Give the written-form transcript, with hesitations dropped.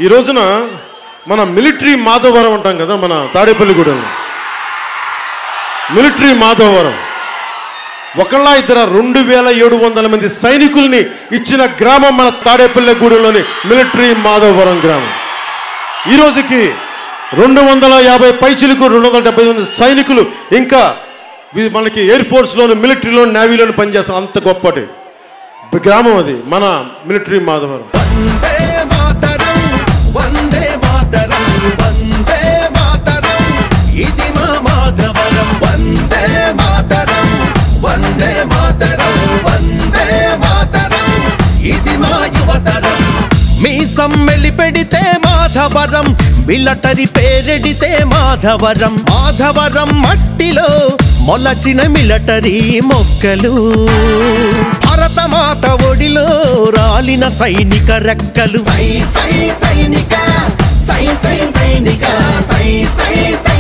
ఈ రోజున మన మిలిటరీ మాధవరం అంటాం కదా, మన తాడేపల్లిగూడెంలో మిలిటరీ మాధవరం ఒకళ్ళ ఇద్దర 2700 మంది సైనికుల్ని ఇచ్చిన గ్రామం మన తాడేపల్లిగూడెంలోని మిలిటరీ మాధవరం గ్రామం. ఈ రోజుకి 250 పైచిలకు 270 మంది సైనికులు ఇంకా మనకి ఎయిర్ ఫోర్స్లోను, మిలిటరీలోను, నేవీలోను పనిచేస్తారు. అంత గొప్పటి గ్రామం అది మన మిలిటరీ మాధవరం. మీ సమ్మెలి పెడితే మాధవరం, మిలిటరీ పేరెడితే మాధవరం. మాధవరం మట్టిలో మొలచిన మిలిటరీ మొక్కలు, భరతమాత ఒడిలో రాలిన సైనిక రెక్కలు. సై సై సైనిక, సై సై సైనిక, సై సై సై